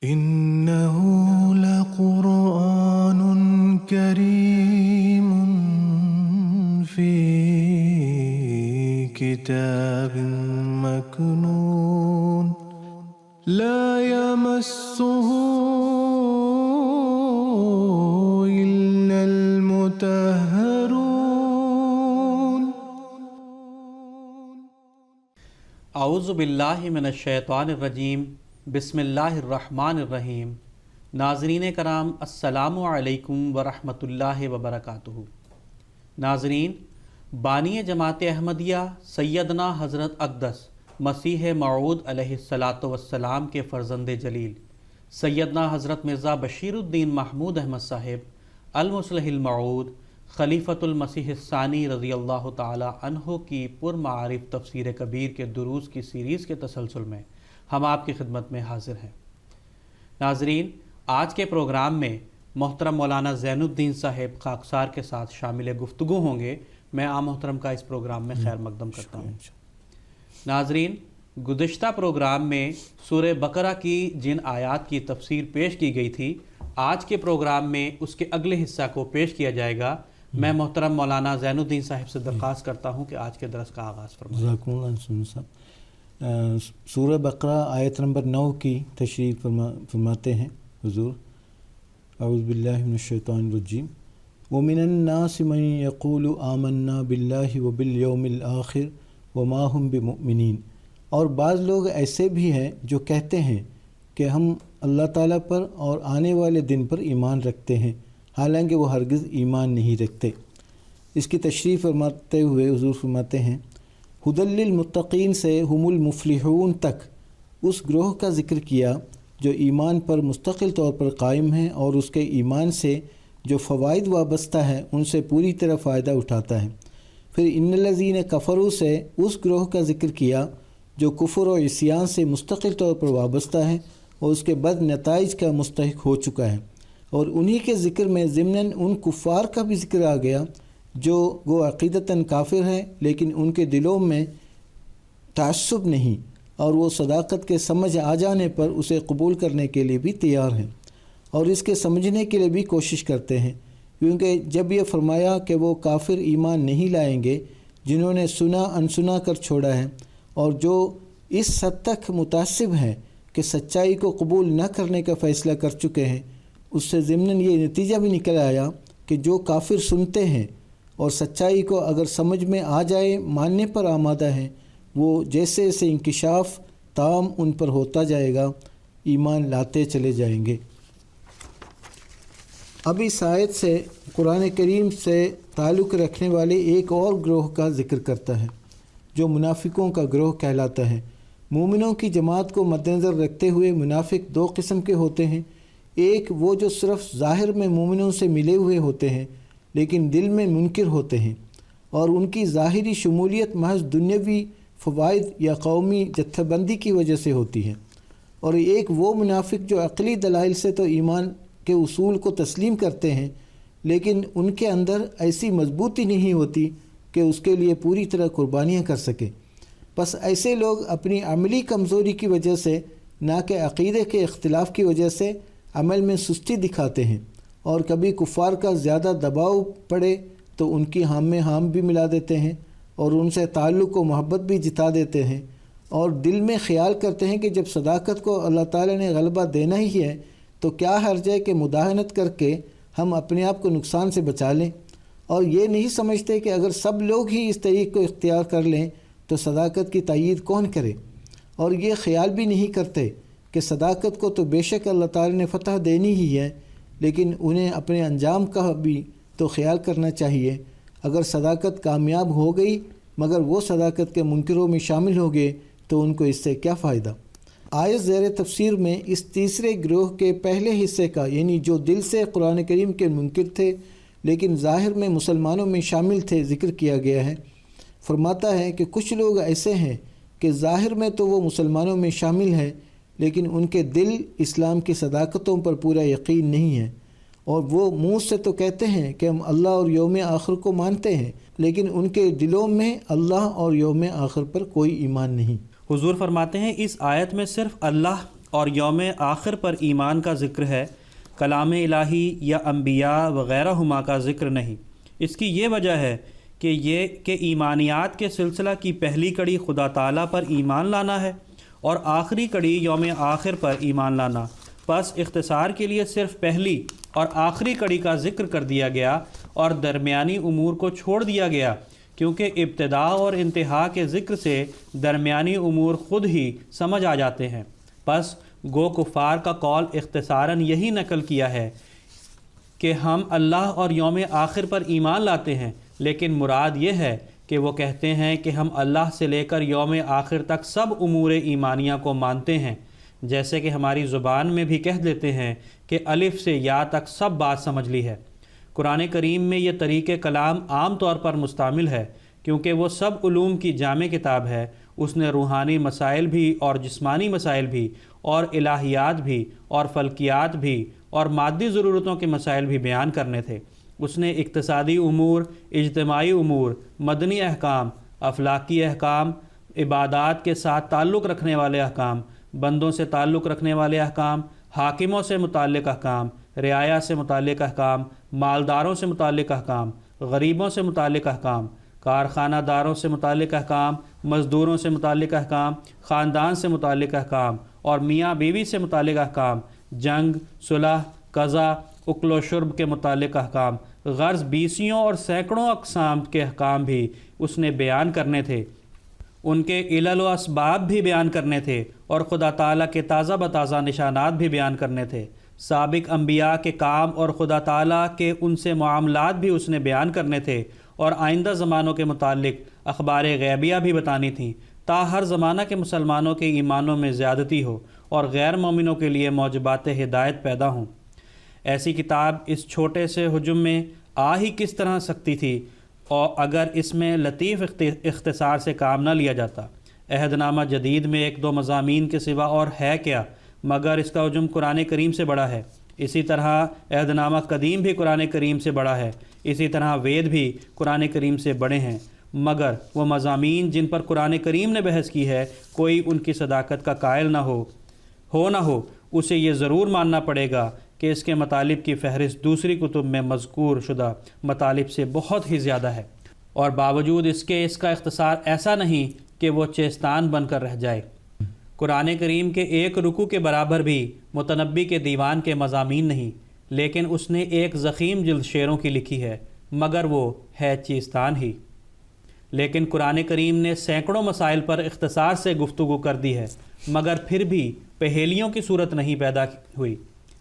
إنه لقرآن كريم في كتاب مكنون لا يمسه إلا المطهرون اعوذ باللہ من الشیطان الرجیم بسم اللہ الرحمن الرحیم۔ ناظرین کرام السلام علیکم ورحمۃ اللہ وبرکاتہ۔ ناظرین، بانی جماعت احمدیہ سیدنا حضرت اقدس مسیح موعود علیہ الصلاۃ والسلام کے فرزند جلیل سیدنا حضرت مرزا بشیر الدین محمود احمد صاحب المصلح الموعود خلیفۃ المسیح الثانی رضی اللہ تعالی عنہ کی پرمعارف تفسیر کبیر کے دروس کی سیریز کے تسلسل میں ہم آپ کی خدمت میں حاضر ہیں۔ ناظرین، آج کے پروگرام میں محترم مولانا زین الدین صاحب خاکسار کے ساتھ شامل گفتگو ہوں گے۔ میں عام محترم کا اس پروگرام میں خیر مقدم کرتا ہوں۔ ناظرین، گزشتہ پروگرام میں سورہ بقرہ کی جن آیات کی تفسیر پیش کی گئی تھی، آج کے پروگرام میں اس کے اگلے حصہ کو پیش کیا جائے گا۔ میں محترم مولانا زین الدین صاحب سے درخواست کرتا ہوں کہ آج کے درس کا آغاز فرمائیں۔ جزاکم اللہ صاحب۔ سورہ بقرہ آیت نمبر 9 کی تشریح فرماتے ہیں حضور۔ اعوذ باللہ من الشیطان الرجیم۔ وَمِنَ النَّاسِ مَن يَقُولُ آمَنَّا بِاللَّهِ وَبِالْيَوْمِ الْآخِرِ وَمَا هُمْ بِمُؤْمِنِينَ، اور بعض لوگ ایسے بھی ہیں جو کہتے ہیں کہ ہم اللہ تعالیٰ پر اور آنے والے دن پر ایمان رکھتے ہیں، حالانکہ وہ ہرگز ایمان نہیں رکھتے۔ اس کی تشریح فرماتے ہوئے حضور فرماتے ہیں، ہدی للمتقین سے ہم المفلحون تک اس گروہ کا ذکر کیا جو ایمان پر مستقل طور پر قائم ہے اور اس کے ایمان سے جو فوائد وابستہ ہے ان سے پوری طرح فائدہ اٹھاتا ہے۔ پھر ان الذین کفروا سے اس گروہ کا ذکر کیا جو کفر و عصیان سے مستقل طور پر وابستہ ہے اور اس کے بد نتائج کا مستحق ہو چکا ہے، اور انہی کے ذکر میں ضمناً ان کفار کا بھی ذکر آ گیا جو وہ عقیدتاً کافر ہیں لیکن ان کے دلوں میں تعصب نہیں، اور وہ صداقت کے سمجھ آ جانے پر اسے قبول کرنے کے لیے بھی تیار ہیں اور اس کے سمجھنے کے لیے بھی کوشش کرتے ہیں، کیونکہ جب یہ فرمایا کہ وہ کافر ایمان نہیں لائیں گے جنہوں نے سنا انسنا کر چھوڑا ہے اور جو اس حد تک متعصب ہیں کہ سچائی کو قبول نہ کرنے کا فیصلہ کر چکے ہیں، اس سے ضمناً یہ نتیجہ بھی نکل آیا کہ جو کافر سنتے ہیں اور سچائی کو اگر سمجھ میں آ جائے ماننے پر آمادہ ہیں، وہ جیسے جیسے انکشاف تام ان پر ہوتا جائے گا ایمان لاتے چلے جائیں گے۔ اب اس آیت سے قرآن کریم سے تعلق رکھنے والے ایک اور گروہ کا ذکر کرتا ہے جو منافقوں کا گروہ کہلاتا ہے۔ مومنوں کی جماعت کو مد نظر رکھتے ہوئے منافق دو قسم کے ہوتے ہیں۔ ایک وہ جو صرف ظاہر میں مومنوں سے ملے ہوئے ہوتے ہیں لیکن دل میں منکر ہوتے ہیں، اور ان کی ظاہری شمولیت محض دنیاوی فوائد یا قومی جتھہ بندی کی وجہ سے ہوتی ہے۔ اور ایک وہ منافق جو عقلی دلائل سے تو ایمان کے اصول کو تسلیم کرتے ہیں لیکن ان کے اندر ایسی مضبوطی نہیں ہوتی کہ اس کے لیے پوری طرح قربانیاں کر سکے۔ بس ایسے لوگ اپنی عملی کمزوری کی وجہ سے نہ کہ عقیدے کے اختلاف کی وجہ سے عمل میں سستی دکھاتے ہیں، اور کبھی کفار کا زیادہ دباؤ پڑے تو ان کی ہام میں ہام بھی ملا دیتے ہیں اور ان سے تعلق و محبت بھی جتا دیتے ہیں، اور دل میں خیال کرتے ہیں کہ جب صداقت کو اللہ تعالیٰ نے غلبہ دینا ہی ہے تو کیا حرج ہے کہ مداہنت کر کے ہم اپنے آپ کو نقصان سے بچا لیں، اور یہ نہیں سمجھتے کہ اگر سب لوگ ہی اس طریق کو اختیار کر لیں تو صداقت کی تائید کون کرے، اور یہ خیال بھی نہیں کرتے کہ صداقت کو تو بے شک اللہ تعالیٰ نے فتح دینی ہی ہے، لیکن انہیں اپنے انجام کا بھی تو خیال کرنا چاہیے۔ اگر صداقت کامیاب ہو گئی مگر وہ صداقت کے منکروں میں شامل ہو گئے تو ان کو اس سے کیا فائدہ۔ آیت زیر تفسیر میں اس تیسرے گروہ کے پہلے حصے کا، یعنی جو دل سے قرآن کریم کے منکر تھے لیکن ظاہر میں مسلمانوں میں شامل تھے، ذکر کیا گیا ہے۔ فرماتا ہے کہ کچھ لوگ ایسے ہیں کہ ظاہر میں تو وہ مسلمانوں میں شامل ہیں لیکن ان کے دل اسلام کی صداقتوں پر پورا یقین نہیں ہے، اور وہ منہ سے تو کہتے ہیں کہ ہم اللہ اور یوم آخر کو مانتے ہیں لیکن ان کے دلوں میں اللہ اور یوم آخر پر کوئی ایمان نہیں۔ حضور فرماتے ہیں اس آیت میں صرف اللہ اور یوم آخر پر ایمان کا ذکر ہے، کلام الہی یا انبیاء وغیرہ ہما کا ذکر نہیں۔ اس کی یہ وجہ ہے کہ ایمانیات کے سلسلہ کی پہلی کڑی خدا تعالیٰ پر ایمان لانا ہے اور آخری کڑی یوم آخر پر ایمان لانا۔ پس اختصار کے لیے صرف پہلی اور آخری کڑی کا ذکر کر دیا گیا اور درمیانی امور کو چھوڑ دیا گیا، کیونکہ ابتدا اور انتہا کے ذکر سے درمیانی امور خود ہی سمجھ آ جاتے ہیں۔ پس گو کفار کا قول اختصاراً یہی نقل کیا ہے کہ ہم اللہ اور یوم آخر پر ایمان لاتے ہیں، لیکن مراد یہ ہے کہ وہ کہتے ہیں کہ ہم اللہ سے لے کر یوم آخر تک سب امور ایمانیہ کو مانتے ہیں، جیسے کہ ہماری زبان میں بھی کہہ دیتے ہیں کہ الف سے یا تک سب بات سمجھ لی ہے۔ قرآن کریم میں یہ طریقہ کلام عام طور پر مستعمل ہے، کیونکہ وہ سب علوم کی جامع کتاب ہے۔ اس نے روحانی مسائل بھی اور جسمانی مسائل بھی اور الہیات بھی اور فلکیات بھی اور مادی ضرورتوں کے مسائل بھی بیان کرنے تھے۔ اس نے اقتصادی امور، اجتماعی امور، مدنی احکام، اخلاقی احکام، عبادات کے ساتھ تعلق رکھنے والے احکام، بندوں سے تعلق رکھنے والے احکام، حاکموں سے متعلق احکام، رعایا سے متعلق احکام، مالداروں سے متعلق احکام، غریبوں سے متعلق احکام، کارخانہ داروں سے متعلق احکام، مزدوروں سے متعلق احکام، خاندان سے متعلق احکام اور میاں بیوی سے متعلق احکام، جنگ، صلح، قضا، اکل و شرب کے متعلق احکام، غرض بیسیوں اور سینکڑوں اقسام کے احکام بھی اس نے بیان کرنے تھے۔ ان کے علل و اسباب بھی بیان کرنے تھے اور خدا تعالیٰ کے تازہ بتازہ نشانات بھی بیان کرنے تھے۔ سابق انبیاء کے کام اور خدا تعالیٰ کے ان سے معاملات بھی اس نے بیان کرنے تھے اور آئندہ زمانوں کے متعلق اخبار غیبیہ بھی بتانی تھیں، تا ہر زمانہ کے مسلمانوں کے ایمانوں میں زیادتی ہو اور غیر مومنوں کے لیے موجبات ہدایت پیدا ہوں۔ ایسی کتاب اس چھوٹے سے حجم میں آ ہی کس طرح سکتی تھی اور اگر اس میں لطیف اختصار سے کام نہ لیا جاتا۔ عہد نامہ جدید میں ایک دو مضامین کے سوا اور ہے کیا، مگر اس کا حجم قرآن کریم سے بڑا ہے۔ اسی طرح عہد نامہ قدیم بھی قرآن کریم سے بڑا ہے، اسی طرح وید بھی قرآن کریم سے بڑے ہیں، مگر وہ مضامین جن پر قرآن کریم نے بحث کی ہے کوئی ان کی صداقت کا قائل نہ ہو اسے یہ ضرور ماننا پڑے گا کہ اس کے مطالب کی فہرست دوسری کتب میں مذکور شدہ مطالب سے بہت ہی زیادہ ہے، اور باوجود اس کے اس کا اختصار ایسا نہیں کہ وہ چیستان بن کر رہ جائے۔ قرآن کریم کے ایک رکوع کے برابر بھی متنبی کے دیوان کے مضامین نہیں، لیکن اس نے ایک ضخیم جلد شعروں کی لکھی ہے، مگر وہ ہے چیستان ہی۔ لیکن قرآن کریم نے سینکڑوں مسائل پر اختصار سے گفتگو کر دی ہے، مگر پھر بھی پہیلیوں کی صورت نہیں پیدا ہوئی۔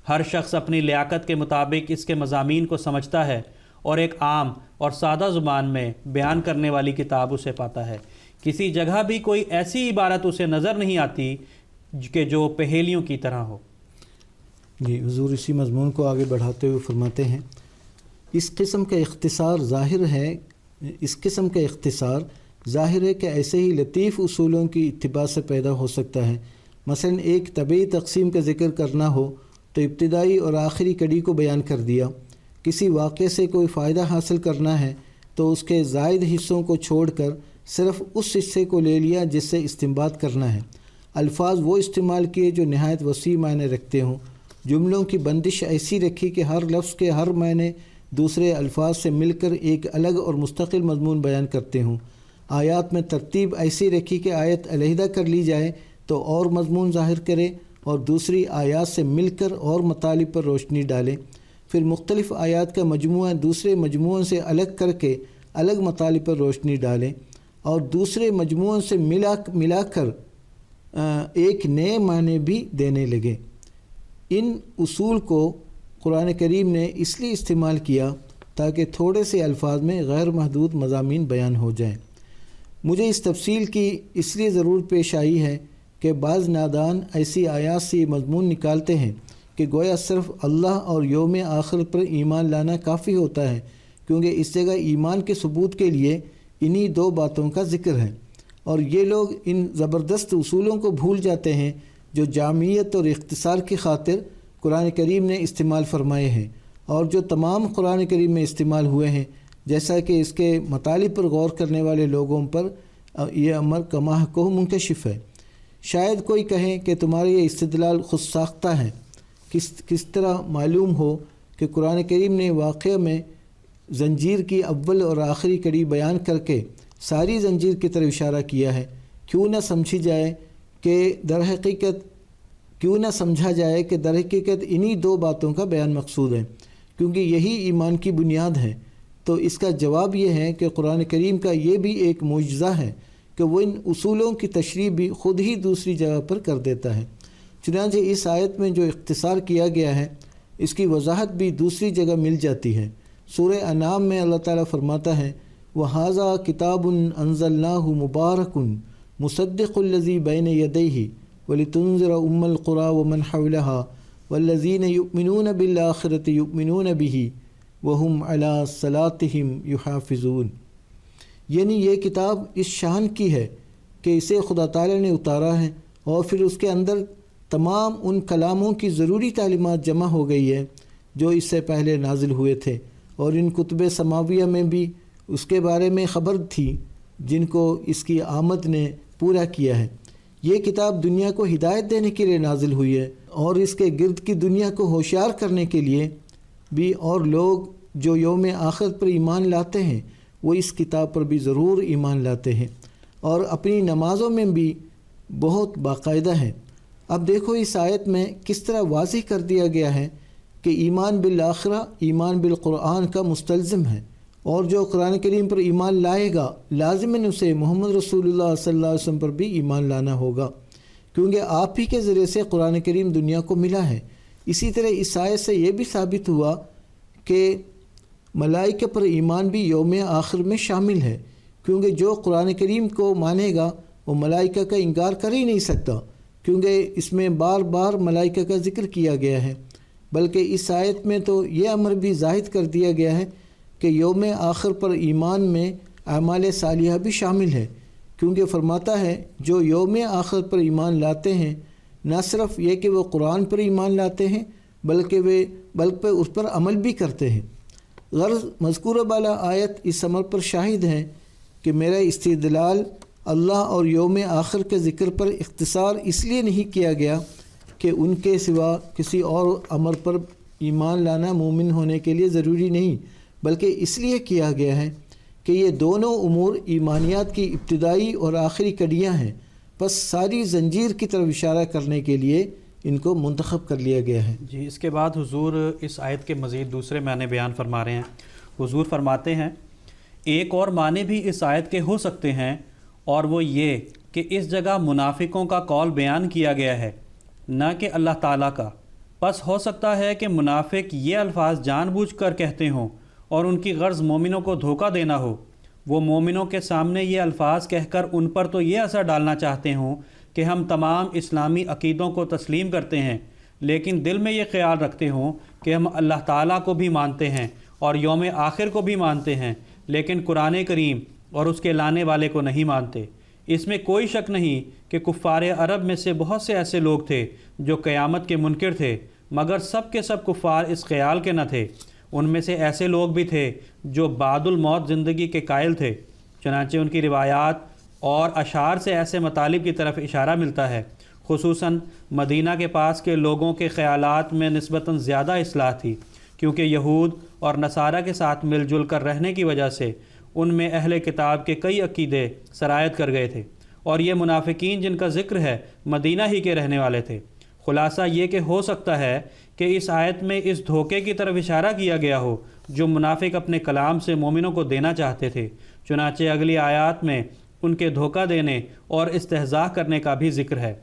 ہر شخص اپنی لیاقت کے مطابق اس کے مضامین کو سمجھتا ہے اور ایک عام اور سادہ زبان میں بیان کرنے والی کتاب اسے پاتا ہے۔ کسی جگہ بھی کوئی ایسی عبارت اسے نظر نہیں آتی کہ جو پہیلیوں کی طرح ہو۔ جی حضور اسی مضمون کو آگے بڑھاتے ہوئے فرماتے ہیں، اس قسم کا اختصار ظاہر ہے کہ ایسے ہی لطیف اصولوں کی اتباع سے پیدا ہو سکتا ہے۔ مثلا ایک طبعی تقسیم کا ذکر کرنا ہو تو ابتدائی اور آخری کڑی کو بیان کر دیا۔ کسی واقعے سے کوئی فائدہ حاصل کرنا ہے تو اس کے زائد حصوں کو چھوڑ کر صرف اس حصے کو لے لیا جس سے استنباط کرنا ہے۔ الفاظ وہ استعمال کیے جو نہایت وسیع معنی رکھتے ہوں۔ جملوں کی بندش ایسی رکھی کہ ہر لفظ کے ہر معنی دوسرے الفاظ سے مل کر ایک الگ اور مستقل مضمون بیان کرتے ہوں۔ آیات میں ترتیب ایسی رکھی کہ آیت علیحدہ کر لی جائے تو اور مضمون ظاہر کرے اور دوسری آیات سے مل کر اور مطالب پر روشنی ڈالے۔ پھر مختلف آیات کا مجموعہ دوسرے مجموعوں سے الگ کر کے الگ مطالب پر روشنی ڈالے اور دوسرے مجموعوں سے ملا کر ایک نئے معنی بھی دینے لگے۔ ان اصول کو قرآن کریم نے اس لیے استعمال کیا تاکہ تھوڑے سے الفاظ میں غیر محدود مضامین بیان ہو جائیں۔ مجھے اس تفصیل کی اس لیے ضرورت پیش آئی ہے کہ بعض نادان ایسی آیات سے یہ مضمون نکالتے ہیں کہ گویا صرف اللہ اور یوم آخر پر ایمان لانا کافی ہوتا ہے، کیونکہ اس جگہ ایمان کے ثبوت کے لیے انہی دو باتوں کا ذکر ہے، اور یہ لوگ ان زبردست اصولوں کو بھول جاتے ہیں جو جامعیت اور اختصار کی خاطر قرآن کریم نے استعمال فرمائے ہیں اور جو تمام قرآن کریم میں استعمال ہوئے ہیں، جیسا کہ اس کے مطالب پر غور کرنے والے لوگوں پر یہ امر کما کو منکشف ہے۔ شاید کوئی کہے کہ تمہارا یہ استدلال خود ساختہ ہے۔ کس طرح معلوم ہو کہ قرآن کریم نے واقعہ میں زنجیر کی اول اور آخری کڑی بیان کر کے ساری زنجیر کی طرف اشارہ کیا ہے؟ کیوں نہ سمجھا جائے کہ در حقیقت انہی دو باتوں کا بیان مقصود ہے، کیونکہ یہی ایمان کی بنیاد ہے۔ تو اس کا جواب یہ ہے کہ قرآن کریم کا یہ بھی ایک معجزہ ہے کہ وہ ان اصولوں کی تشریح بھی خود ہی دوسری جگہ پر کر دیتا ہے۔ چنانچہ اس آیت میں جو اختصار کیا گیا ہے اس کی وضاحت بھی دوسری جگہ مل جاتی ہے۔ سورہ انعام میں اللہ تعالیٰ فرماتا ہے وَهَذَا كِتَابٌ أَنزَلْنَاهُ مُبَارَكٌ مُصَدِّقُ الَّذِي بَيْنَ يَدَيْهِ وَلِتُنذِرَ أُمَّ الْقُرَىٰ وَمَنْ حَوْلَهَا وَالَّذِينَ يُؤْمِنُونَ بِالْآخِرَةِ يُؤْمِنُونَ بِهِ وَهُمْ عَلَىٰ صَلَاتِهِمْ يُحَافِظُونَ، یعنی یہ کتاب اس شان کی ہے کہ اسے خدا تعالیٰ نے اتارا ہے اور پھر اس کے اندر تمام ان کلاموں کی ضروری تعلیمات جمع ہو گئی ہے جو اس سے پہلے نازل ہوئے تھے، اور ان کتب سماویہ میں بھی اس کے بارے میں خبر تھی جن کو اس کی آمد نے پورا کیا ہے۔ یہ کتاب دنیا کو ہدایت دینے کے لیے نازل ہوئی ہے اور اس کے گرد کی دنیا کو ہوشیار کرنے کے لیے بھی، اور لوگ جو یوم آخرت پر ایمان لاتے ہیں وہ اس کتاب پر بھی ضرور ایمان لاتے ہیں اور اپنی نمازوں میں بھی بہت باقاعدہ ہیں۔ اب دیکھو اس آیت میں کس طرح واضح کر دیا گیا ہے کہ ایمان بالآخرہ ایمان بالقرآن کا مستلزم ہے، اور جو قرآن کریم پر ایمان لائے گا لازماً اسے محمد رسول اللہ صلی اللہ علیہ وسلم پر بھی ایمان لانا ہوگا، کیونکہ آپ ہی کے ذریعے سے قرآن کریم دنیا کو ملا ہے۔ اسی طرح اس آیت سے یہ بھی ثابت ہوا کہ ملائکہ پر ایمان بھی یوم آخر میں شامل ہے، کیونکہ جو قرآن کریم کو مانے گا وہ ملائکہ کا انکار کر ہی نہیں سکتا، کیونکہ اس میں بار بار ملائکہ کا ذکر کیا گیا ہے۔ بلکہ اس آیت میں تو یہ امر بھی ظاہر کر دیا گیا ہے کہ یوم آخر پر ایمان میں اعمال صالحہ بھی شامل ہے، کیونکہ فرماتا ہے جو یوم آخر پر ایمان لاتے ہیں نہ صرف یہ کہ وہ قرآن پر ایمان لاتے ہیں بلکہ اس پر عمل بھی کرتے ہیں۔ غرض مذکورہ بالا آیت اس امر پر شاہد ہے کہ میرا استدلال اللہ اور یوم آخر کے ذکر پر اختصار اس لیے نہیں کیا گیا کہ ان کے سوا کسی اور امر پر ایمان لانا مومن ہونے کے لیے ضروری نہیں، بلکہ اس لیے کیا گیا ہے کہ یہ دونوں امور ایمانیات کی ابتدائی اور آخری کڑیاں ہیں، بس ساری زنجیر کی طرف اشارہ کرنے کے لیے ان کو منتخب کر لیا گیا ہے۔ جی، اس کے بعد حضور اس آیت کے مزید دوسرے معنی بیان فرما رہے ہیں۔ حضور فرماتے ہیں ایک اور معنی بھی اس آیت کے ہو سکتے ہیں، اور وہ یہ کہ اس جگہ منافقوں کا قول بیان کیا گیا ہے نہ کہ اللہ تعالیٰ کا، پس ہو سکتا ہے کہ منافق یہ الفاظ جان بوجھ کر کہتے ہوں اور ان کی غرض مومنوں کو دھوکہ دینا ہو۔ وہ مومنوں کے سامنے یہ الفاظ کہہ کر ان پر تو یہ اثر ڈالنا چاہتے ہوں کہ ہم تمام اسلامی عقیدوں کو تسلیم کرتے ہیں، لیکن دل میں یہ خیال رکھتے ہوں کہ ہم اللہ تعالیٰ کو بھی مانتے ہیں اور یوم آخر کو بھی مانتے ہیں، لیکن قرآن کریم اور اس کے لانے والے کو نہیں مانتے۔ اس میں کوئی شک نہیں کہ کفار عرب میں سے بہت سے ایسے لوگ تھے جو قیامت کے منکر تھے، مگر سب کے سب کفار اس خیال کے نہ تھے۔ ان میں سے ایسے لوگ بھی تھے جو بعد الموت زندگی کے قائل تھے، چنانچہ ان کی روایات اور اشعار سے ایسے مطالب کی طرف اشارہ ملتا ہے۔ خصوصاً مدینہ کے پاس کے لوگوں کے خیالات میں نسبتاً زیادہ اصلاح تھی، کیونکہ یہود اور نصارہ کے ساتھ مل جل کر رہنے کی وجہ سے ان میں اہل کتاب کے کئی عقیدے سرایت کر گئے تھے، اور یہ منافقین جن کا ذکر ہے مدینہ ہی کے رہنے والے تھے۔ خلاصہ یہ کہ ہو سکتا ہے کہ اس آیت میں اس دھوکے کی طرف اشارہ کیا گیا ہو جو منافق اپنے کلام سے مومنوں کو دینا چاہتے تھے، چنانچہ اگلی آیات میں ان کے دھوکہ دینے اور استہزاء کرنے کا بھی ذکر ہے۔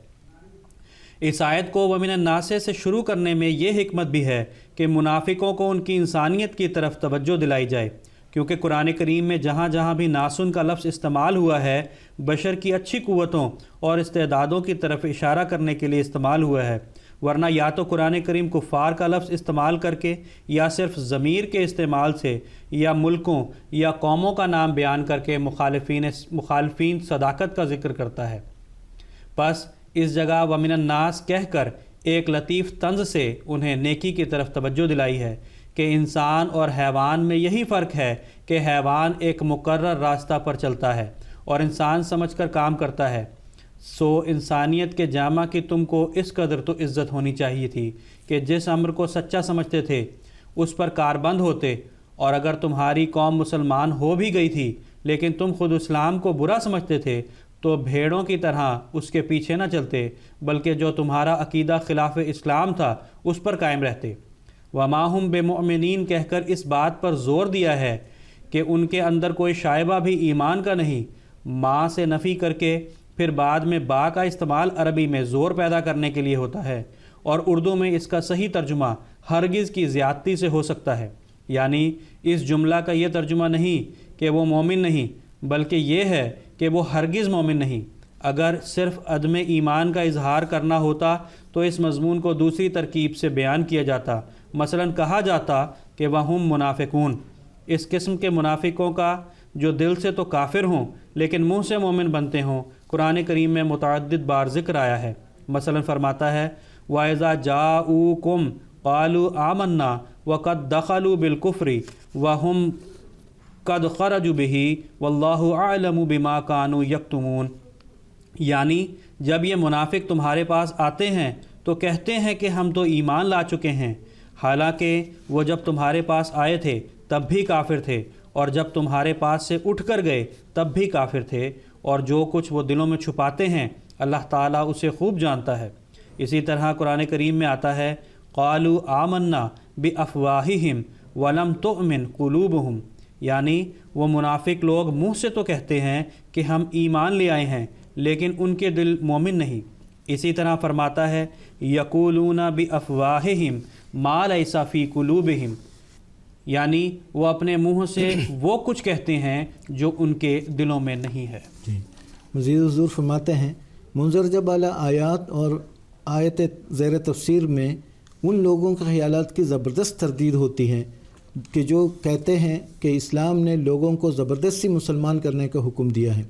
اس آیت کو وَمِنَ النَّاسِ سے شروع کرنے میں یہ حکمت بھی ہے کہ منافقوں کو ان کی انسانیت کی طرف توجہ دلائی جائے، کیونکہ قرآن کریم میں جہاں جہاں بھی ناسن کا لفظ استعمال ہوا ہے بشر کی اچھی قوتوں اور استعدادوں کی طرف اشارہ کرنے کے لیے استعمال ہوا ہے، ورنہ یا تو قرآن کریم کفار کا لفظ استعمال کر کے یا صرف ضمیر کے استعمال سے یا ملکوں یا قوموں کا نام بیان کر کے مخالفین صداقت کا ذکر کرتا ہے۔ پس اس جگہ وَمِنَ النَّاسِ کہہ کر ایک لطیف طنز سے انہیں نیکی کی طرف توجہ دلائی ہے کہ انسان اور حیوان میں یہی فرق ہے کہ حیوان ایک مقرر راستہ پر چلتا ہے اور انسان سمجھ کر کام کرتا ہے۔ سو انسانیت کے جامع کی تم کو اس قدر تو عزت ہونی چاہیے تھی کہ جس امر کو سچا سمجھتے تھے اس پر کاربند ہوتے، اور اگر تمہاری قوم مسلمان ہو بھی گئی تھی لیکن تم خود اسلام کو برا سمجھتے تھے تو بھیڑوں کی طرح اس کے پیچھے نہ چلتے، بلکہ جو تمہارا عقیدہ خلاف اسلام تھا اس پر قائم رہتے۔ وما ہم بمؤمنین کہہ کر اس بات پر زور دیا ہے کہ ان کے اندر کوئی شائبہ بھی ایمان کا نہیں، ماں سے نفی کر کے پھر بعد میں با کا استعمال عربی میں زور پیدا کرنے کے لیے ہوتا ہے، اور اردو میں اس کا صحیح ترجمہ ہرگز کی زیادتی سے ہو سکتا ہے، یعنی اس جملہ کا یہ ترجمہ نہیں کہ وہ مومن نہیں، بلکہ یہ ہے کہ وہ ہرگز مومن نہیں۔ اگر صرف عدم ایمان کا اظہار کرنا ہوتا تو اس مضمون کو دوسری ترکیب سے بیان کیا جاتا، مثلا کہا جاتا کہ وَهُمْ منافقون، اس قسم کے منافقوں کا جو دل سے تو کافر ہوں لیکن منہ سے مومن بنتے ہوں قرآن کریم میں متعدد بار ذکر آیا ہے۔ مثلا فرماتا ہے وَإِذَا جَاءُوكُمْ قَالُوا آمَنَّا وَقَدْ دَخَلُوا بِالْكُفْرِ وَهُمْ قَدْ خَرَجُوا بِهِ وَاللَّهُ أَعْلَمُ بِمَا كَانُوا يَكْتُمُونَ، یعنی جب یہ منافق تمہارے پاس آتے ہیں تو کہتے ہیں کہ ہم تو ایمان لا چکے ہیں، حالانکہ وہ جب تمہارے پاس آئے تھے تب بھی کافر تھے، اور جب تمہارے پاس سے اٹھ کر گئے تب بھی کافر تھے، اور جو کچھ وہ دلوں میں چھپاتے ہیں اللہ تعالیٰ اسے خوب جانتا ہے۔ اسی طرح قرآن کریم میں آتا ہے قالوا آمنا بافواہہم ولم تؤمن قلوبہم، یعنی وہ منافق لوگ منہ سے تو کہتے ہیں کہ ہم ایمان لے آئے ہیں لیکن ان کے دل مومن نہیں۔ اسی طرح فرماتا ہے یقولون بافواہہم ما لیس فی قلوبہم، یعنی وہ اپنے منہ سے وہ کچھ کہتے ہیں جو ان کے دلوں میں نہیں ہے۔ مزید حضور فرماتے ہیں منظر بالا آیات اور آیت زیر تفسیر میں ان لوگوں کے خیالات کی زبردست تردید ہوتی ہے کہ جو کہتے ہیں کہ اسلام نے لوگوں کو زبردستی مسلمان کرنے کا حکم دیا ہے۔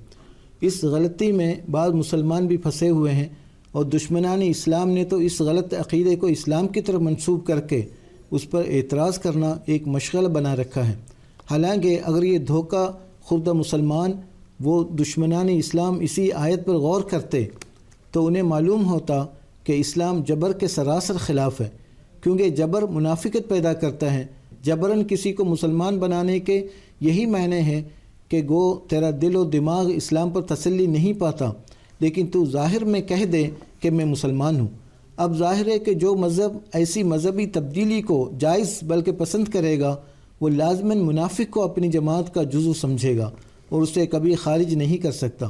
اس غلطی میں بعض مسلمان بھی پھنسے ہوئے ہیں، اور دشمنان اسلام نے تو اس غلط عقیدے کو اسلام کی طرف منسوب کر کے اس پر اعتراض کرنا ایک مشغلہ بنا رکھا ہے۔ حالانکہ اگر یہ دھوکہ خوردہ مسلمان وہ دشمنان اسلام اسی آیت پر غور کرتے تو انہیں معلوم ہوتا کہ اسلام جبر کے سراسر خلاف ہے، کیونکہ جبر منافقت پیدا کرتا ہے۔ جبراً کسی کو مسلمان بنانے کے یہی معنی ہے کہ گو تیرا دل و دماغ اسلام پر تسلی نہیں پاتا لیکن تو ظاہر میں کہہ دے کہ میں مسلمان ہوں۔ اب ظاہر ہے کہ جو مذہب ایسی مذہبی تبدیلی کو جائز بلکہ پسند کرے گا وہ لازماً منافق کو اپنی جماعت کا جزو سمجھے گا اور اسے کبھی خارج نہیں کر سکتا،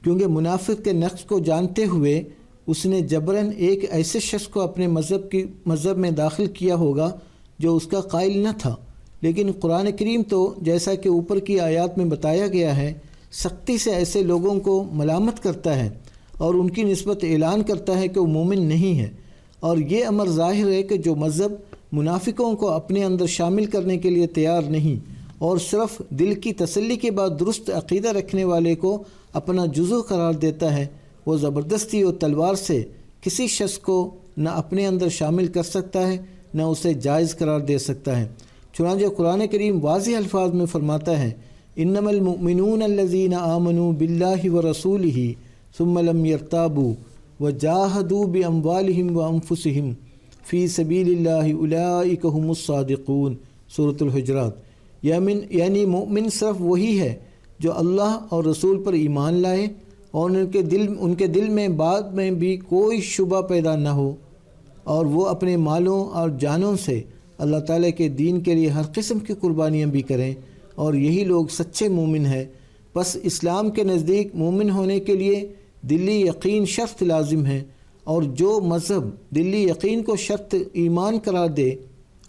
کیونکہ منافق کے نقص کو جانتے ہوئے اس نے جبراً ایک ایسے شخص کو اپنے مذہب میں داخل کیا ہوگا جو اس کا قائل نہ تھا۔ لیکن قرآن کریم تو جیسا کہ اوپر کی آیات میں بتایا گیا ہے سختی سے ایسے لوگوں کو ملامت کرتا ہے اور ان کی نسبت اعلان کرتا ہے کہ وہ مومن نہیں ہے، اور یہ امر ظاہر ہے کہ جو مذہب منافقوں کو اپنے اندر شامل کرنے کے لیے تیار نہیں اور صرف دل کی تسلی کے بعد درست عقیدہ رکھنے والے کو اپنا جزو قرار دیتا ہے، وہ زبردستی اور تلوار سے کسی شخص کو نہ اپنے اندر شامل کر سکتا ہے نہ اسے جائز قرار دے سکتا ہے۔ چنانچہ قرآن کریم واضح الفاظ میں فرماتا ہے انما المؤمنون الذین آمنوا باللہ ورسولہ ثم لم یرتابوا وجاہدوا باموالہم وانفسہم فی سبیل اللہ اولئک هم الصادقون، سورۃ الحجرات۔ یعنی مومن صرف وہی ہے جو اللہ اور رسول پر ایمان لائے اور ان کے دل میں بعد میں بھی کوئی شبہ پیدا نہ ہو، اور وہ اپنے مالوں اور جانوں سے اللہ تعالیٰ کے دین کے لیے ہر قسم کی قربانیاں بھی کریں، اور یہی لوگ سچے مومن ہیں۔ بس اسلام کے نزدیک مومن ہونے کے لیے دلی یقین شرط لازم ہے، اور جو مذہب دلی یقین کو شرط ایمان قرار دے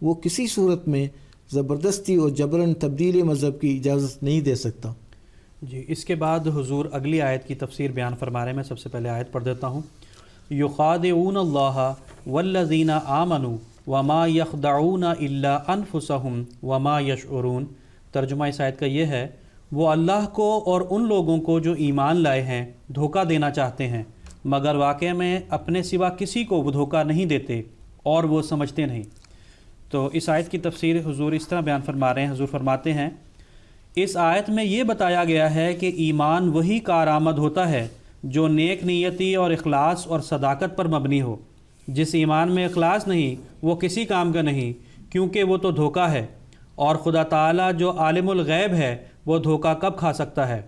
وہ کسی صورت میں زبردستی اور جبراً تبدیل مذہب کی اجازت نہیں دے سکتا۔ جی، اس کے بعد حضور اگلی آیت کی تفسیر بیان فرما رہے ہیں۔ میں سب سے پہلے آیت پڑھ دیتا ہوں۔ یخادعون اللہ والذین آمنوا وما یخدعون الا انفسهم وما یشعرون۔ ترجمہ اس آیت کا یہ ہے وہ اللہ کو اور ان لوگوں کو جو ایمان لائے ہیں دھوکہ دینا چاہتے ہیں، مگر واقع میں اپنے سوا کسی کو وہ دھوکہ نہیں دیتے اور وہ سمجھتے نہیں۔ تو اس آیت کی تفسیر حضور اس طرح بیان فرما رہے ہیں۔ حضور فرماتے ہیں اس آیت میں یہ بتایا گیا ہے کہ ایمان وہی کارآمد ہوتا ہے جو نیک نیتی اور اخلاص اور صداقت پر مبنی ہو۔ جس ایمان میں اخلاص نہیں وہ کسی کام کا نہیں، کیونکہ وہ تو دھوکہ ہے، اور خدا تعالیٰ جو عالم الغیب ہے وہ دھوکہ کب کھا سکتا ہے۔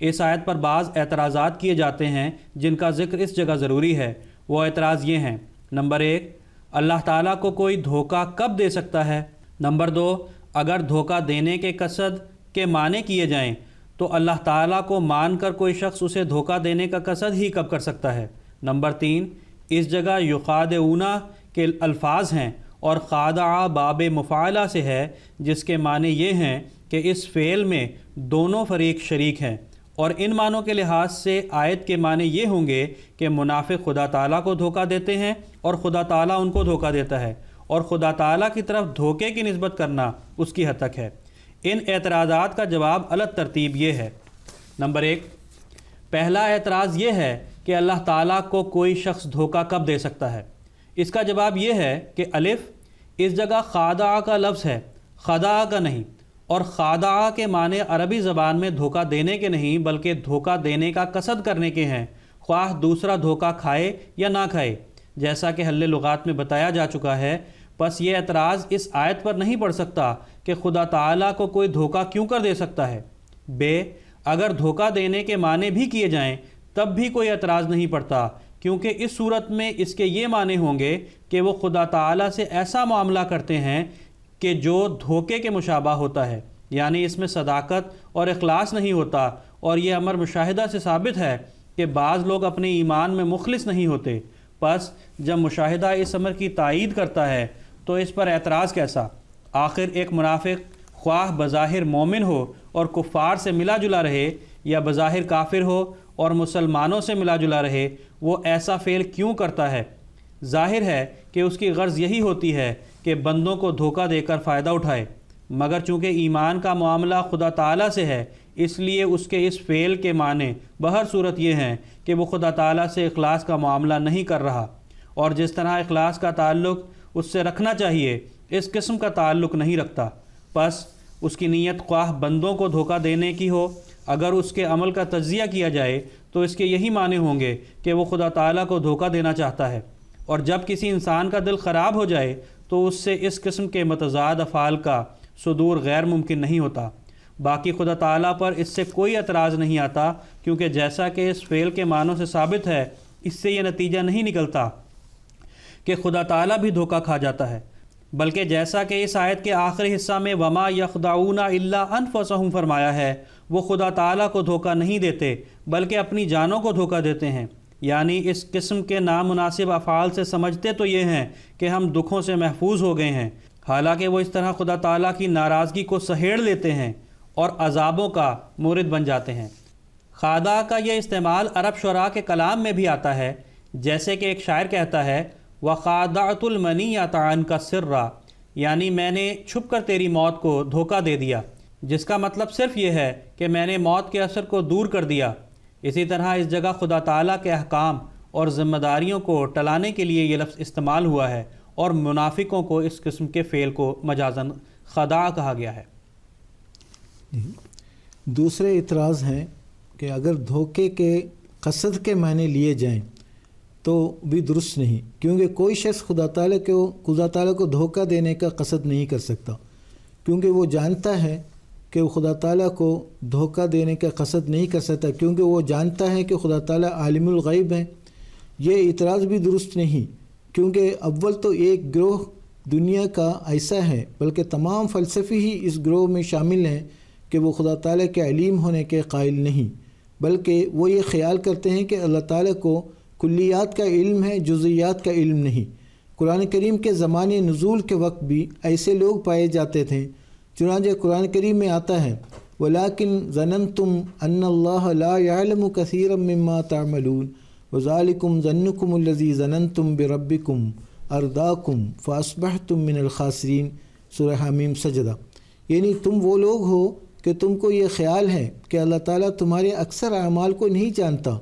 اس آیت پر بعض اعتراضات کیے جاتے ہیں جن کا ذکر اس جگہ ضروری ہے۔ وہ اعتراض یہ ہیں: نمبر 1، اللہ تعالیٰ کو کوئی دھوکہ کب دے سکتا ہے؟ نمبر 2، اگر دھوکہ دینے کے قصد کے معنی کیے جائیں تو اللہ تعالیٰ کو مان کر کوئی شخص اسے دھوکہ دینے کا قصد ہی کب کر سکتا ہے؟ نمبر 3، اس جگہ یخادعون کے الفاظ ہیں اور خادع باب مفاعلہ سے ہے، جس کے معنی یہ ہیں کہ اس فعل میں دونوں فریق شریک ہیں، اور ان معنوں کے لحاظ سے آیت کے معنی یہ ہوں گے کہ منافق خدا تعالیٰ کو دھوکہ دیتے ہیں اور خدا تعالیٰ ان کو دھوکہ دیتا ہے، اور خدا تعالیٰ کی طرف دھوکے کی نسبت کرنا اس کی حد تک ہے۔ ان اعتراضات کا جواب الگ ترتیب یہ ہے۔ نمبر 1، پہلا اعتراض یہ ہے کہ اللہ تعالیٰ کو کوئی شخص دھوکہ کب دے سکتا ہے؟ اس کا جواب یہ ہے کہ الف اس جگہ خادع کا لفظ ہے، خدع کا نہیں، اور خادع کے معنی عربی زبان میں دھوکہ دینے کے نہیں بلکہ دھوکہ دینے کا قصد کرنے کے ہیں، خواہ دوسرا دھوکہ کھائے یا نہ کھائے، جیسا کہ حل لغات میں بتایا جا چکا ہے۔ پس یہ اعتراض اس آیت پر نہیں پڑ سکتا کہ خدا تعالیٰ کو کوئی دھوکہ کیوں کر دے سکتا ہے۔ اگر دھوکہ دینے کے معنی بھی کیے جائیں تب بھی کوئی اعتراض نہیں پڑتا، کیونکہ اس صورت میں اس کے یہ معنی ہوں گے کہ وہ خدا تعالیٰ سے ایسا معاملہ کرتے ہیں کہ جو دھوکے کے مشابہ ہوتا ہے، یعنی اس میں صداقت اور اخلاص نہیں ہوتا، اور یہ امر مشاہدہ سے ثابت ہے کہ بعض لوگ اپنے ایمان میں مخلص نہیں ہوتے۔ پس جب مشاہدہ اس امر کی تائید کرتا ہے تو اس پر اعتراض کیسا؟ آخر ایک منافق خواہ بظاہر مومن ہو اور کفار سے ملا جلا رہے، یا بظاہر کافر ہو اور مسلمانوں سے ملا جلا رہے، وہ ایسا فعل کیوں کرتا ہے؟ ظاہر ہے کہ اس کی غرض یہی ہوتی ہے کہ بندوں کو دھوکہ دے کر فائدہ اٹھائے، مگر چونکہ ایمان کا معاملہ خدا تعالیٰ سے ہے اس لیے اس کے اس فعل کے معنی بہر صورت یہ ہیں کہ وہ خدا تعالیٰ سے اخلاص کا معاملہ نہیں کر رہا، اور جس طرح اخلاص کا تعلق اس سے رکھنا چاہیے اس قسم کا تعلق نہیں رکھتا۔ پس اس کی نیت خواہ بندوں کو دھوکہ دینے کی ہو، اگر اس کے عمل کا تجزیہ کیا جائے تو اس کے یہی معنی ہوں گے کہ وہ خدا تعالیٰ کو دھوکہ دینا چاہتا ہے، اور جب کسی انسان کا دل خراب ہو جائے تو اس سے اس قسم کے متضاد افعال کا صدور غیر ممکن نہیں ہوتا۔ باقی خدا تعالیٰ پر اس سے کوئی اعتراض نہیں آتا، کیونکہ جیسا کہ اس فعل کے معنوں سے ثابت ہے، اس سے یہ نتیجہ نہیں نکلتا کہ خدا تعالیٰ بھی دھوکہ کھا جاتا ہے، بلکہ جیسا کہ اس آیت کے آخری حصہ میں وما یخدعون الا انفسہم فرمایا ہے، وہ خدا تعالیٰ کو دھوکہ نہیں دیتے بلکہ اپنی جانوں کو دھوکہ دیتے ہیں۔ یعنی اس قسم کے نامناسب افعال سے سمجھتے تو یہ ہیں کہ ہم دکھوں سے محفوظ ہو گئے ہیں، حالانکہ وہ اس طرح خدا تعالیٰ کی ناراضگی کو سہیڑ لیتے ہیں اور عذابوں کا مورد بن جاتے ہیں۔ خادع کا یہ استعمال عرب شعراء کے کلام میں بھی آتا ہے، جیسے کہ ایک شاعر کہتا ہے وَخَادَعْتُ الْمَنِيَّةَ عَنْكَ سِرًّا، یعنی میں نے چھپ کر تیری موت کو دھوکہ دے دیا، جس کا مطلب صرف یہ ہے کہ میں نے موت کے اثر کو دور کر دیا۔ اسی طرح اس جگہ خدا تعالیٰ کے احکام اور ذمہ داریوں کو ٹلانے کے لیے یہ لفظ استعمال ہوا ہے، اور منافقوں کو اس قسم کے فعل کو مجازاً خداع کہا گیا ہے۔ دوسرے اعتراض ہیں کہ اگر دھوکے کے قصد کے معنی لیے جائیں تو بھی درست نہیں، کیونکہ کوئی شخص خدا تعالیٰ کو دھوکہ دینے کا قصد نہیں کر سکتا، کیونکہ وہ جانتا ہے کہ وہ خدا تعالیٰ کو دھوکہ دینے کا قصد نہیں کر سکتا، کیونکہ وہ جانتا ہے کہ خدا تعالیٰ عالم الغیب ہے۔ یہ اعتراض بھی درست نہیں، کیونکہ اول تو ایک گروہ دنیا کا ایسا ہے، بلکہ تمام فلسفی ہی اس گروہ میں شامل ہیں کہ وہ خدا تعالیٰ کے علیم ہونے کے قائل نہیں، بلکہ وہ یہ خیال کرتے ہیں کہ اللہ تعالیٰ کو کلیات کا علم ہے، جزئیات کا علم نہیں۔ قرآن کریم کے زمانے نزول کے وقت بھی ایسے لوگ پائے جاتے تھے، چنانچہ قرآن کریم میں آتا ہے وَلَكِنْ ظَنَنْتُمْ أَنَّ اللَّهَ لَا يَعْلَمُ كَثِيرًا مِّمَّا تَعْمَلُونَ وَذَلِكُمْ ظَنُّكُمُ الَّذِي ظَنَنْتُمْ بِرَبِّكُمْ أَرْدَاكُمْ فَأَصْبَحْتُمْ مِنَ الْخَاسِرِينَ سورہ حمیم سجدہ۔ یعنی تم وہ لوگ ہو کہ تم کو یہ خیال ہے کہ اللہ تعالیٰ تمہارے اکثر اعمال کو نہیں جانتا،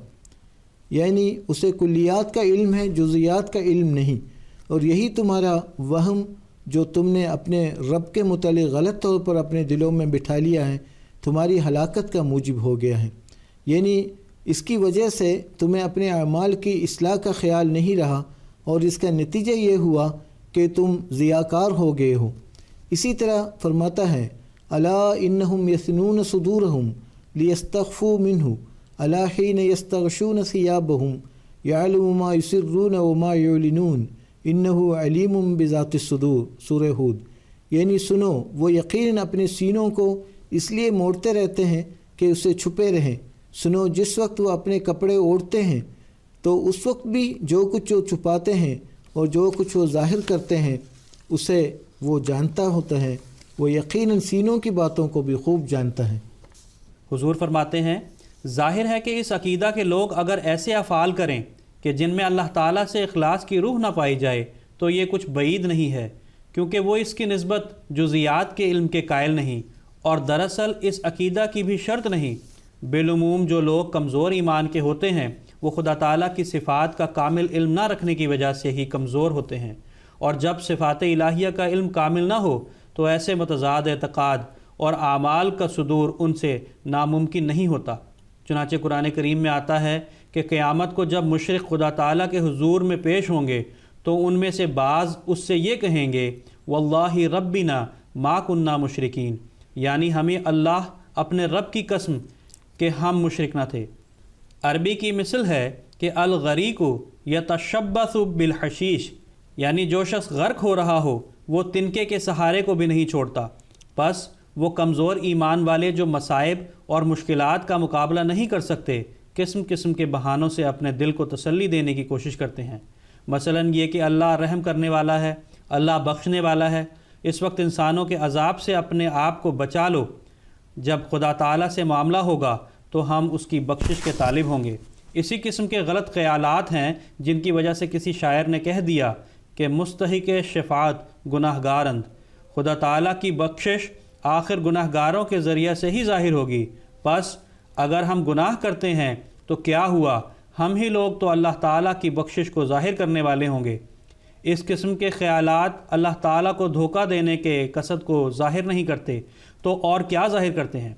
یعنی اسے کلیات کا علم ہے، جزئیات کا علم نہیں، اور یہی تمہارا وہم جو تم نے اپنے رب کے متعلق غلط طور پر اپنے دلوں میں بٹھا لیا ہے، تمہاری ہلاکت کا موجب ہو گیا ہے۔ یعنی اس کی وجہ سے تمہیں اپنے اعمال کی اصلاح کا خیال نہیں رہا اور اس کا نتیجہ یہ ہوا کہ تم ضیاءکار ہو گئے ہو۔ اسی طرح فرماتا ہے الا انہم یثنون صدورہم لیستخفوا منہ الا حین یستغشون ثیابہم یعلم ما یسرون وما یعلنون انہ علیم بذات الصدور، سورہ ہود۔ یعنی سنو، وہ یقیناً اپنے سینوں کو اس لیے موڑتے رہتے ہیں کہ اسے چھپے رہیں۔ سنو، جس وقت وہ اپنے کپڑے اوڑھتے ہیں تو اس وقت بھی جو کچھ وہ چھپاتے ہیں اور جو کچھ وہ ظاہر کرتے ہیں اسے وہ جانتا ہوتا ہے، وہ یقیناً سینوں کی باتوں کو بھی خوب جانتا ہے۔ حضور فرماتے ہیں ظاہر ہے کہ اس عقیدہ کے لوگ اگر ایسے افعال کریں کہ جن میں اللہ تعالیٰ سے اخلاص کی روح نہ پائی جائے تو یہ کچھ بعید نہیں ہے، کیونکہ وہ اس کی نسبت جزیات کے علم کے قائل نہیں، اور دراصل اس عقیدہ کی بھی شرط نہیں۔ بالعموم جو لوگ کمزور ایمان کے ہوتے ہیں وہ خدا تعالیٰ کی صفات کا کامل علم نہ رکھنے کی وجہ سے ہی کمزور ہوتے ہیں، اور جب صفات الہیہ کا علم کامل نہ ہو تو ایسے متضاد اعتقاد اور اعمال کا صدور ان سے ناممکن نہیں ہوتا۔ چنانچہ قرآن کریم میں آتا ہے کہ قیامت کو جب مشرک خدا تعالیٰ کے حضور میں پیش ہوں گے تو ان میں سے بعض اس سے یہ کہیں گے واللہ ربنا ما کننا مشرکین، یعنی ہمیں اللہ اپنے رب کی قسم کہ ہم مشرک نہ تھے۔ عربی کی مثل ہے کہ الغریق یتشبث بالحشیش، یعنی جو شخص غرق ہو رہا ہو وہ تنکے کے سہارے کو بھی نہیں چھوڑتا۔ پس وہ کمزور ایمان والے جو مصائب اور مشکلات کا مقابلہ نہیں کر سکتے قسم قسم کے بہانوں سے اپنے دل کو تسلی دینے کی کوشش کرتے ہیں، مثلاً یہ کہ اللہ رحم کرنے والا ہے، اللہ بخشنے والا ہے، اس وقت انسانوں کے عذاب سے اپنے آپ کو بچا لو، جب خدا تعالیٰ سے معاملہ ہوگا تو ہم اس کی بخشش کے طالب ہوں گے۔ اسی قسم کے غلط خیالات ہیں جن کی وجہ سے کسی شاعر نے کہہ دیا کہ مستحق شفاعت گناہ گارند، خدا تعالیٰ کی بخشش آخر گناہ گاروں کے ذریعہ سے ہی ظاہر ہوگی۔ پس اگر ہم گناہ کرتے ہیں تو کیا ہوا، ہم ہی لوگ تو اللہ تعالیٰ کی بخشش کو ظاہر کرنے والے ہوں گے۔ اس قسم کے خیالات اللہ تعالیٰ کو دھوکہ دینے کے قصد کو ظاہر نہیں کرتے تو اور کیا ظاہر کرتے ہیں؟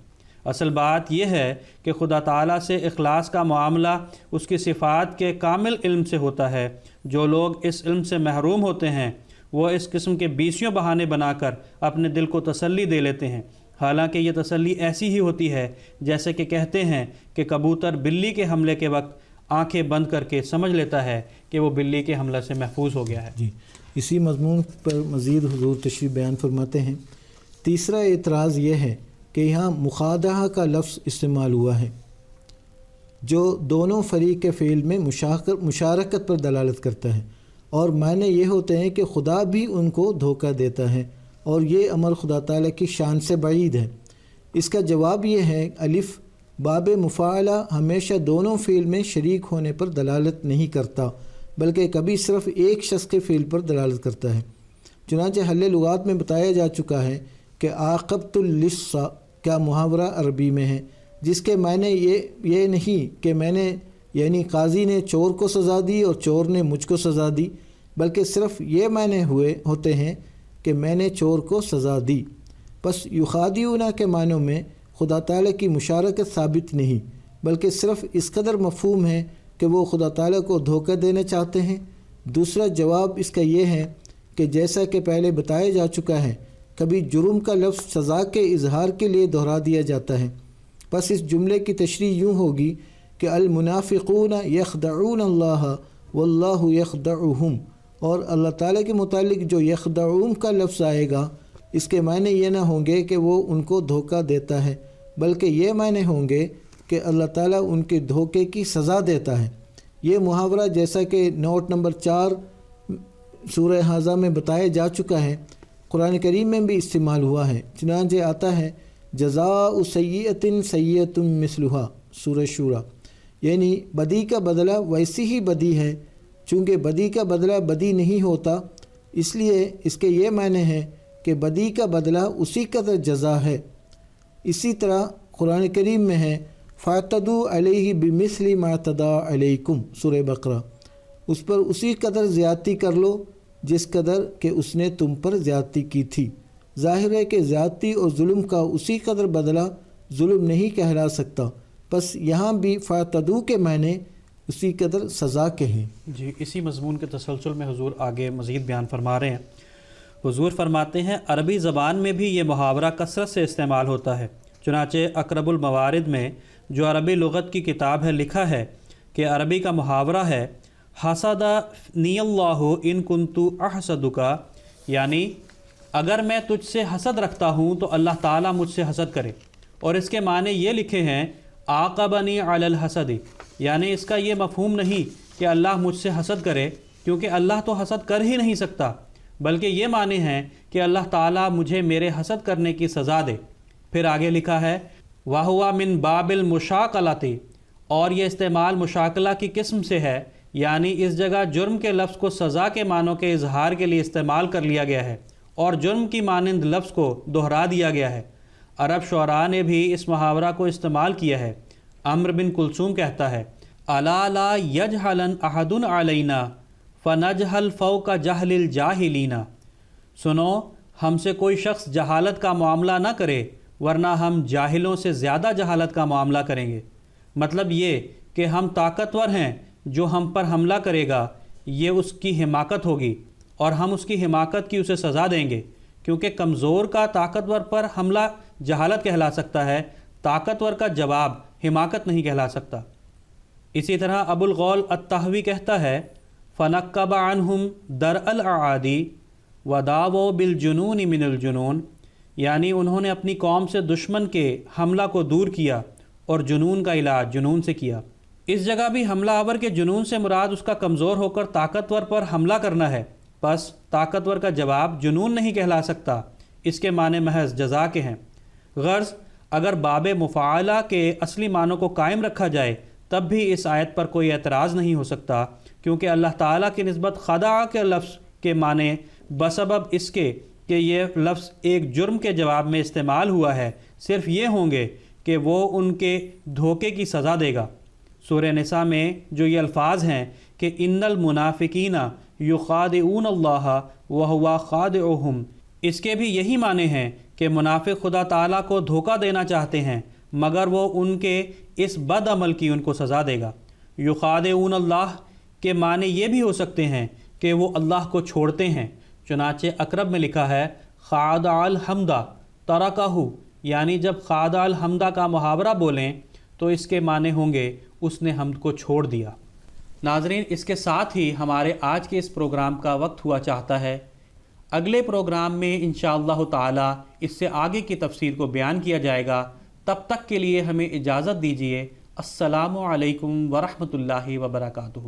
اصل بات یہ ہے کہ خدا تعالیٰ سے اخلاص کا معاملہ اس کی صفات کے کامل علم سے ہوتا ہے۔ جو لوگ اس علم سے محروم ہوتے ہیں وہ اس قسم کے بیسیوں بہانے بنا کر اپنے دل کو تسلی دے لیتے ہیں، حالانکہ یہ تسلی ایسی ہی ہوتی ہے جیسے کہ کہتے ہیں کہ کبوتر بلی کے حملے کے وقت آنکھیں بند کر کے سمجھ لیتا ہے کہ وہ بلی کے حملے سے محفوظ ہو گیا ہے۔ جی، اسی مضمون پر مزید حضور تشریف بیان فرماتے ہیں۔ تیسرا اعتراض یہ ہے کہ یہاں مخادعہ کا لفظ استعمال ہوا ہے جو دونوں فریق کے فعل میں مشارکت پر دلالت کرتا ہے، اور معنی یہ ہوتے ہیں کہ خدا بھی ان کو دھوکہ دیتا ہے اور یہ عمل خدا تعالیٰ کی شان سے بعید ہے۔ اس کا جواب یہ ہے الف باب مفاعلہ ہمیشہ دونوں فعل میں شریک ہونے پر دلالت نہیں کرتا بلکہ کبھی صرف ایک شخص کے فعل پر دلالت کرتا ہے۔ چنانچہ حل لغات میں بتایا جا چکا ہے کہ عاقبت اللص کیا محاورہ عربی میں ہے جس کے معنی یہ نہیں کہ میں نے یعنی قاضی نے چور کو سزا دی اور چور نے مجھ کو سزا دی، بلکہ صرف یہ معنی ہوتے ہیں کہ میں نے چور کو سزا دی۔ پس یخادعون کے معنوں میں خدا تعالیٰ کی مشارکت ثابت نہیں بلکہ صرف اس قدر مفہوم ہے کہ وہ خدا تعالیٰ کو دھوکہ دینا چاہتے ہیں۔ دوسرا جواب اس کا یہ ہے کہ جیسا کہ پہلے بتایا جا چکا ہے کبھی جرم کا لفظ سزا کے اظہار کے لیے دہرا دیا جاتا ہے، پس اس جملے کی تشریح یوں ہوگی کہ المنافقون یخدعون اللہ واللہ یخدعہم، اور اللہ تعالیٰ کے متعلق جو یخدعون کا لفظ آئے گا اس کے معنی یہ نہ ہوں گے کہ وہ ان کو دھوکہ دیتا ہے بلکہ یہ معنی ہوں گے کہ اللہ تعالیٰ ان کے دھوکے کی سزا دیتا ہے۔ یہ محاورہ جیسا کہ نوٹ نمبر 4 سورہ حاضہ میں بتایا جا چکا ہے قرآن کریم میں بھی استعمال ہوا ہے۔ چنانچہ آتا ہے جزاء سیئۃ سیئۃ مثلھا، سورہ شورى، یعنی بدی کا بدلہ ویسی ہی بدی ہے، چونکہ بدی کا بدلہ بدی نہیں ہوتا اس لیے اس کے یہ معنی ہے کہ بدی کا بدلہ اسی قدر جزا ہے۔ اسی طرح قرآن کریم میں ہے فاعتدوا علیہ بمثل ما اعتدی علیکم، سورہ بقرہ، اس پر اسی قدر زیادتی کر لو جس قدر کہ اس نے تم پر زیادتی کی تھی۔ ظاہر ہے کہ زیادتی اور ظلم کا اسی قدر بدلہ ظلم نہیں کہلا سکتا، بس یہاں بھی فَاعْتَدُوا کے معنی اسی قدر سزا کے ہیں۔ جی، اسی مضمون کے تسلسل میں حضور آگے مزید بیان فرما رہے ہیں۔ حضور فرماتے ہیں عربی زبان میں بھی یہ محاورہ کثرت سے استعمال ہوتا ہے، چنانچہ اقرب الموارد میں جو عربی لغت کی کتاب ہے لکھا ہے کہ عربی کا محاورہ ہے حسدنی اللہ ان کنتو احسدکا، یعنی اگر میں تجھ سے حسد رکھتا ہوں تو اللہ تعالیٰ مجھ سے حسد کرے، اور اس کے معنی یہ لکھے ہیں عاقبنی علی الحسد، یعنی اس کا یہ مفہوم نہیں کہ اللہ مجھ سے حسد کرے، کیونکہ اللہ تو حسد کر ہی نہیں سکتا، بلکہ یہ معنی ہیں کہ اللہ تعالیٰ مجھے میرے حسد کرنے کی سزا دے۔ پھر آگے لکھا ہے وَهُوَ مِن بَابِ الْمُشَاقَلَةِ، اور یہ استعمال مشاکلہ کی قسم سے ہے، یعنی اس جگہ جرم کے لفظ کو سزا کے معنوں کے اظہار کے لیے استعمال کر لیا گیا ہے اور جرم کی مانند لفظ کو دہرا دیا گیا ہے۔ عرب شعراء نے بھی اس محاورہ کو استعمال کیا ہے۔ عمر بن کلثوم کہتا ہے الا لا یجہلن احد علینا فنجہل فوق جہل الجاہلین، سنو ہم سے کوئی شخص جہالت کا معاملہ نہ کرے ورنہ ہم جاہلوں سے زیادہ جہالت کا معاملہ کریں گے۔ مطلب یہ کہ ہم طاقتور ہیں، جو ہم پر حملہ کرے گا یہ اس کی حماقت ہوگی اور ہم اس کی حماقت کی اسے سزا دیں گے، کیونکہ کمزور کا طاقتور پر حملہ جہالت کہلا سکتا ہے، طاقتور کا جواب حماقت نہیں کہلا سکتا۔ اسی طرح ابو الغول الطحوی کہتا ہے فَنَكَّبَ عَنْهُمْ دَرْءَ الْأَعَادِي وَدَاوَوْا بِالْجُنُونِ مِنَ الْجُنُونِ، یعنی انہوں نے اپنی قوم سے دشمن کے حملہ کو دور کیا اور جنون کا علاج جنون سے کیا۔ اس جگہ بھی حملہ آور کے جنون سے مراد اس کا کمزور ہو کر طاقتور پر حملہ کرنا ہے، پس طاقتور کا جواب جنون نہیں کہلا سکتا، اس کے معنی محض جزا کے ہیں۔ غرض اگر باب مفاعلہ کے اصلی معنوں کو قائم رکھا جائے تب بھی اس آیت پر کوئی اعتراض نہیں ہو سکتا، کیونکہ اللہ تعالیٰ کی نسبت خدع کے لفظ کے معنی بسبب اس کے کہ یہ لفظ ایک جرم کے جواب میں استعمال ہوا ہے صرف یہ ہوں گے کہ وہ ان کے دھوکے کی سزا دے گا۔ سورہ نساء میں جو یہ الفاظ ہیں کہ ان المنافقین یخادعون اللہ وہو خادعہم، اس کے بھی یہی معنی ہیں کہ منافق خدا تعالیٰ کو دھوکہ دینا چاہتے ہیں مگر وہ ان کے اس بد عمل کی ان کو سزا دے گا۔ یخادعون اللہ کے معنی یہ بھی ہو سکتے ہیں کہ وہ اللہ کو چھوڑتے ہیں، چنانچہ اقرب میں لکھا ہے خادع الحمدہ ترکہ، یعنی جب خادع الحمدہ کا محاورہ بولیں تو اس کے معنی ہوں گے اس نے حمد کو چھوڑ دیا۔ ناظرین، اس کے ساتھ ہی ہمارے آج کے اس پروگرام کا وقت ہوا چاہتا ہے۔ اگلے پروگرام میں انشاءاللہ تعالی اس سے آگے کی تفصیل کو بیان کیا جائے گا۔ تب تک کے لیے ہمیں اجازت دیجیے۔ السلام علیکم ورحمۃ اللہ وبرکاتہ۔